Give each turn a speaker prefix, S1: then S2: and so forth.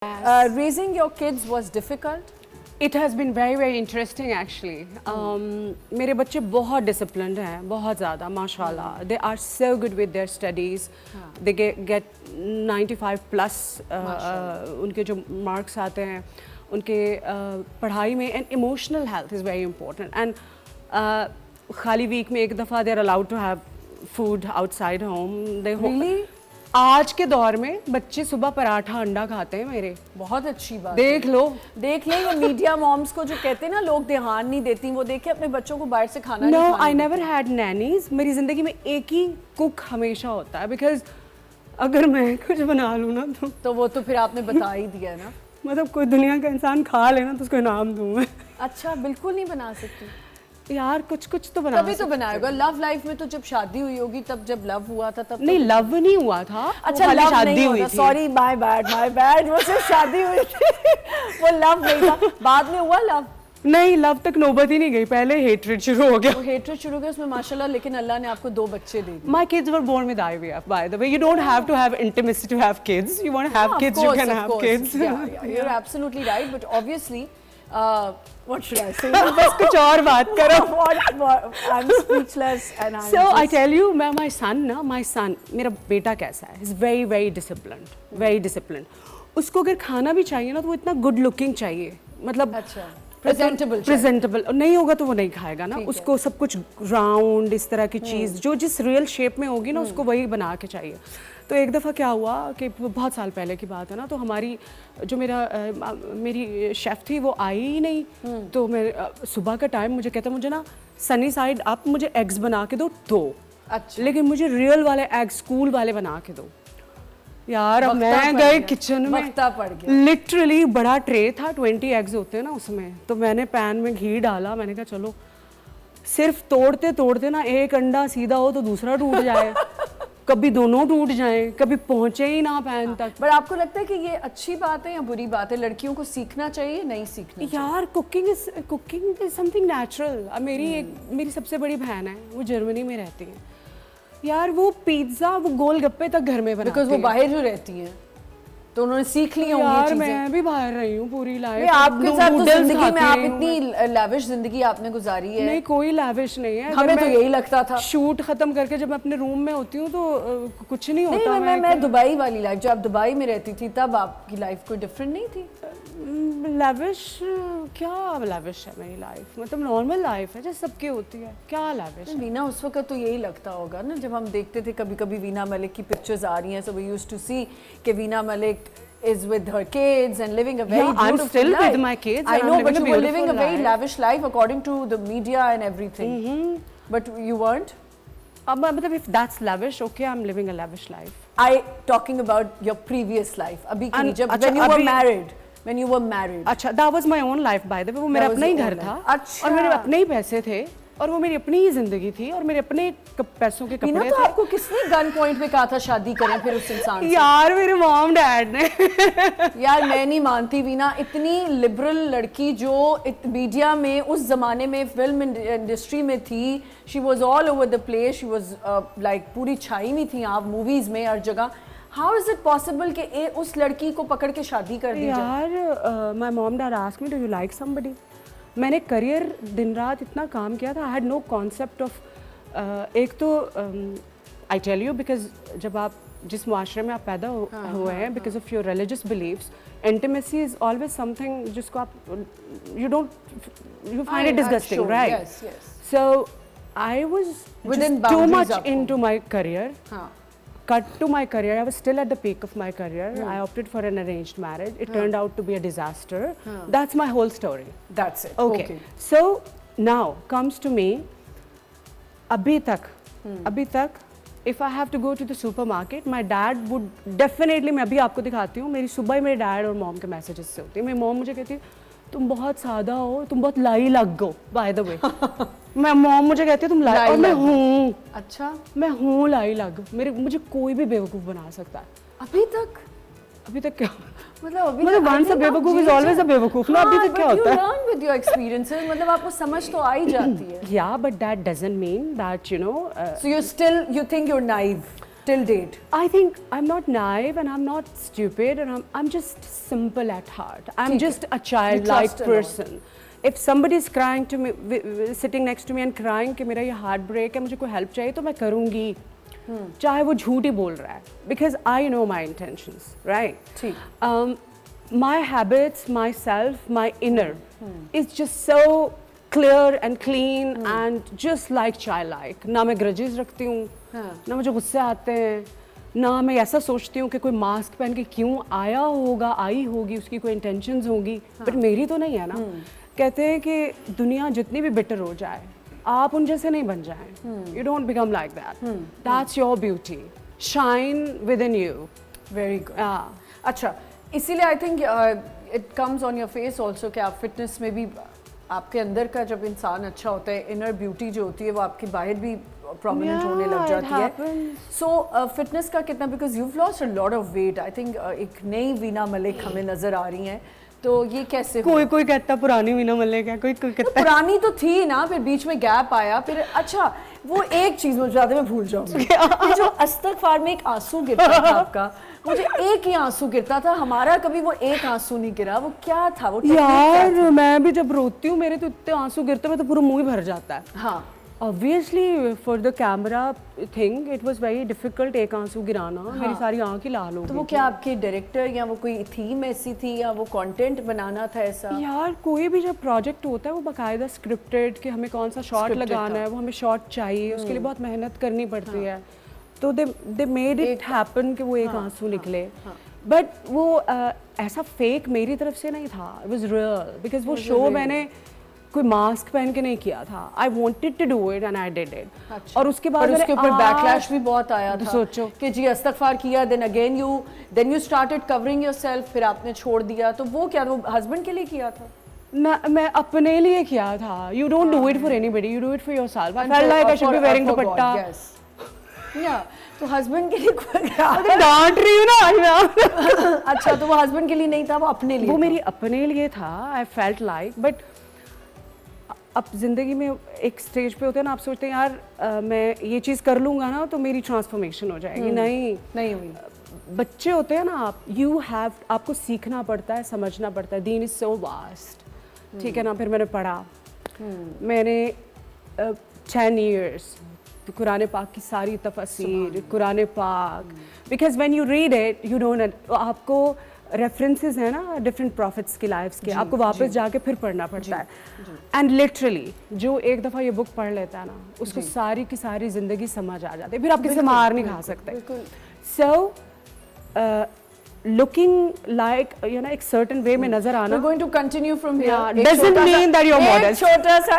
S1: Raising your kids was difficult?
S2: It has been very very interesting actually. मेरे बच्चे बहुत disciplined हैं, बहुत ज़्यादा माशाल्लाह. They are so good with their studies. They get 95 plus. उनके जो marks आते हैं, उनके पढ़ाई में and emotional health is very important. And खाली week में एक दफ़ा they are allowed to have food outside home. They
S1: Really?
S2: आज के दौर में बच्चे सुबह पराठा अंडा खाते हैं मेरे.
S1: बहुत अच्छी बात.
S2: देख लो
S1: ये मीडिया मॉम्स को जो कहते हैं ना लोग ध्यान नहीं देती, वो देख के अपने बच्चों को बाहर से खाना नहीं खाने.
S2: No, I never had nannies. मेरी जिंदगी में एक ही कुक हमेशा होता है, because अगर मैं कुछ बना लूँ ना
S1: तो वो तो फिर आपने बता ही दिया ना.
S2: मतलब कोई दुनिया का इंसान खा लेना तो उसको इनाम दूँ मैं.
S1: अच्छा, बिल्कुल नहीं बना सकती
S2: यार, कुछ तो बना.
S1: तभी तो बनाएगा. लव लाइफ में तो जब शादी हुई होगी तब, जब लव हुआ था तब
S2: नहीं,
S1: तो
S2: लव नहीं हुआ था.
S1: अच्छा, लव शादी हुई थी. Sorry, my bad. वो सिर्फ शादी हुई थी. वो लव नहीं था. बाद में हुआ लव.
S2: नहीं, लव तक नौबत ही नहीं गई, पहले हेट्रेड शुरू हो गया.
S1: वो हेट्रेड शुरू हो गया उसमें माशाल्लाह. लेकिन अल्लाह ने आपको 2 बच्चे दे दिए.
S2: My kids were born with IVF, by the way. You don't have to have intimacy to have kids. You want to have kids, you can have kids.
S1: Yeah, you're absolutely right. But obviously, what should I say?
S2: बस कुछ और बात करो.
S1: I'm speechless and I'm
S2: So I tell you, my son, मेरा बेटा कैसा है? He's very very disciplined, very disciplined. उसको अगर खाना भी चाहिए ना तो वो इतना गुड लुकिंग चाहिए, मतलब
S1: अच्छा, प्रेजेंटेबल
S2: नहीं होगा तो वो नहीं खाएगा ना. उसको सब कुछ राउंड इस तरह की चीज़ जो जिस रियल शेप में होगी ना उसको वही बना के चाहिए. तो एक दफ़ा क्या हुआ कि बहुत साल पहले की बात है ना, तो हमारी जो मेरी शेफ़ थी वो आई ही नहीं. तो मैं सुबह का टाइम मुझे कहता मुझे ना सनी साइड आप मुझे एग्स बना के दो. अच्छा. लेकिन मुझे रियल वाले एग्स स्कूल वाले बना के दो. यार अब मैं गए किचन में, लिटरली बड़ा ट्रे था, 20 एग्स होते हैं ना उसमें. तो मैंने पैन में घी डाला. मैंने कहा चलो, सिर्फ तोड़ते ना एक अंडा सीधा हो तो दूसरा टूट जाए. कभी दोनों टूट जाएं, कभी पहुंचे ही ना पैन तक.
S1: पर आपको लगता है कि ये अच्छी बात है या बुरी बात है? लड़कियों को सीखना चाहिए, नहीं सीखना चाहिए?
S2: यार, कुकिंग इज समथिंग नेचुरल. मेरी सबसे बड़ी बहन है, वो जर्मनी में रहती है. यार वो पिज्जा, वो गोलगप्पे तक घर में बनाती है.
S1: बिकॉज़ वो बाहर जो रहती हैं तो उन्होंने सीख ली होंगी
S2: यार.
S1: चीजें.
S2: मैं भी बाहर रही हूँ पूरी लाइफ.
S1: आपके साथ तो जिंदगी में आप इतनी लाविश जिंदगी आपने गुजारी है.
S2: नहीं, कोई लाविश नहीं है.
S1: हमें तो यही लगता था.
S2: शूट खत्म करके जब मैं अपने रूम में होती हूँ तो कुछ नहीं होता.
S1: मैं दुबई वाली लाइफ, जब आप दुबई में रहती थी तब आपकी लाइफ कोई डिफरेंट नहीं थी?
S2: लाविश क्या लाविश है मेरी लाइफ? मतलब नॉर्मल लाइफ है जैसे सबकी होती है. क्या लाविश है?
S1: वीना, उस वक्त तो यही लगता होगा ना जब हम देखते थे कभी कभी वीना मलिक की पिक्चर्स आ रही हैं. सो वी यूज्ड टू सी कि Veena Malik is with her kids and living a very beautiful life.
S2: I'm still with my kids.
S1: I know, but you were living a very lavish life according to the media and everything. But you weren't?
S2: मतलब if that's lavish, okay, I'm living a lavish life.
S1: Talking about your previous life. अभी की जब when you were married. When you were married.
S2: अच्छा, that was my own life by the way. वो मेरा अपना ही घर था. अच्छा. और मेरे अपने ही पैसे थे और वो मेरी अपनी ही जिंदगी थी और मेरे अपने पैसों के कपड़े थे.
S1: तो आपको किसने गन पॉइंट पे कहा था शादी करें फिर उस इंसान से?
S2: यार मेरे मॉम डैड ने.
S1: यार मैं नहीं मानती वीना, इतनी लिबरल लड़की जो मीडिया में उस जमाने में फिल्म इंडस्ट्री में थी. She was all over the place. She was like पूरी छाई हुई थी आप मूवीज में हर जगह. हाउ इज इट पॉसिबल कि उस लड़की को पकड़ के शादी कर दी जाए?
S2: यार my mom dad asked me, do you like somebody? मैंने करियर दिन रात इतना काम किया था. I had no concept of. एक तो आई टेल यू, बिकॉज जब आप जिस मुआशरे में आप पैदा हुए हैं, because of your religious beliefs, intimacy is always something जिसको आप you find it disgusting, right? So I was too much into my career. Cut to my career. I was still at the peak of my career. I opted for an arranged marriage. It turned out to be a disaster. That's my whole story.
S1: That's it.
S2: Okay. So now comes to me. अभी तक, if I have to go to the supermarket, my dad would definitely. मैं अभी आपको दिखाती हूँ. मेरी सुबह ही मेरे डैड और मॉम के मैसेजेस से होती है. मेरी मॉम मुझे कहती है तुम बहुत सादा हो, तुम बहुत लाई लग गो. बाय द वे मैं मॉम मुझे कहती है तुम लाई, और मैं हूँ. अच्छा, मैं हूँ लाई लग. मुझे कोई भी बेवकूफ़ बना सकता है. अभी तक क्या मतलब वंस अ बेवकूफ इज ऑलवेज अ बेवकूफ ना. अभी तक क्या होता है?
S1: You learn with your experiences. मतलब आपको समझ तो आ ही जाती है.
S2: Yeah, but that doesn't mean that you know.
S1: So you think you're naive. till date?
S2: I think I'm not naive and I'm not stupid and I'm just simple at heart. I'm just a childlike
S1: trust a lot.
S2: person. If somebody is crying to me, sitting next to me and crying कि मेरा ये heart break है, मुझे कोई help चाहिए तो मैं करूँगी, चाहे वो झूठ ही बोल रहा है, because I know my intentions, right?
S1: ठीक.
S2: My habits, myself, my inner is just so clear and clean and just like childlike. ना मैं grudges रखती हूँ, ना मुझे गुस्से आते हैं, ना मैं ऐसा सोचती हूँ कि कोई मास्क पहन के क्यों आया होगा, आई होगी, उसकी कोई intentions होगी, but मेरी तो नहीं है ना. कहते हैं कि दुनिया जितनी भी bitter हो जाए, आप उन जैसे नहीं बन जाएं. You don't become like that. That's your beauty. Shine within you.
S1: Very good. अच्छा, इसीलिए I think it comes on your face also कि आप फिटनेस में भी आपके अंदर का जब इंसान अच्छा होता है, इनर ब्यूटी जो होती है वो आपकी बाहर भी प्रोमिनेंट होने लग जाती है. सो फिटनेस का कितना, because you lost a lot of weight. I think एक नई वीना मलिक हमें नजर आ रही हैं, तो ये कैसे
S2: कोई कोई कहता पुरानी वीना मलिक है, कोई कोई कहता
S1: पुरानी तो थी ना, फिर बीच में गैप आया, फिर अच्छा वो एक चीज मुझे ज्यादा मैं भूल जाऊंगी कि जो इस्तगफार में एक आंसू गिरता था आपका, मुझे एक ही आंसू गिरता था, हमारा कभी वो एक आंसू नहीं गिरा, वो क्या था वो technique क्या
S2: यार
S1: थी?
S2: मैं भी जब रोती हूँ मेरे तो इतने आंसू गिरते हैं, मैं तो पूरा मुंह ही भर जाता है.
S1: हाँ.
S2: Obviously for the camera thing it was very difficult एक आंसू गिराना. मेरी सारी आंख ही लाल हो
S1: तो
S2: गई
S1: वो क्या आपके डायरेक्टर या वो कोई थीम ऐसी थी या वो कंटेंट बनाना था ऐसा?
S2: यार कोई भी जब प्रोजेक्ट होता है वो बाकायदा स्क्रिप्टेड कि हमें कौन सा शॉट
S1: Scripted
S2: लगाना
S1: था.
S2: है, वो हमें शॉट चाहिए, उसके लिए बहुत मेहनत करनी पड़ती है. तो दे मेड इट हैपन कि वो एक आंसू निकले. बट वो ऐसा फेक मेरी तरफ से नहीं था, इट वाज रियल, बिकॉज वो शो मैंने कोई मास्क पहन के नहीं किया था. I wanted to do it and I did it. और उसके बाद
S1: उसके ऊपर बैकलैश भी बहुत आया था.
S2: सोचो
S1: कि जी इस्तगफार किया, then you started covering yourself, फिर आपने छोड़ दिया, तो वो क्या, वो हस्बैंड के लिए किया था?
S2: ना, मैं अपने लिए किया था. You don't do it for anybody, you do it for yourself. I felt like I should be wearing दुपट्टा.
S1: या तो हस्बैंड के लिए
S2: डांट रही हूँ ना.
S1: अच्छा, तो वो हस्बैंड के लिए नहीं था, वो अपने लिए
S2: वो
S1: था.
S2: मेरी अपने लिए था. आई फेल्ट लाइक, बट अब जिंदगी में एक स्टेज पे होते हैं ना, आप सोचते हैं यार मैं ये चीज़ कर लूँगा ना तो मेरी ट्रांसफॉर्मेशन हो जाएगी. नहीं
S1: हुई.
S2: बच्चे होते हैं ना आप, आपको सीखना पड़ता है, समझना पड़ता है. दीन इज सो वास्ट. ठीक है ना. फिर मैंने पढ़ा, मैंने 10 years कुरान पाक की सारी तफसीर, कुरान पाक, because when you read it you don't, आपको रेफरेंसेस है ना डिफरेंट प्रॉफिट्स की लाइफ्स के, आपको वापस जाके फिर पढ़ना पड़ता है. एंड लिटरली जो एक दफ़ा ये बुक पढ़ लेता है ना, उसको सारी की सारी ज़िंदगी समझ आ जाती है, फिर आप किसी से मार नहीं खा सकते. So looking like you know एक सर्टेन वे में नजर आना
S1: We're going to continue from here.
S2: doesn't mean that you're modest.
S1: एक छोटा सा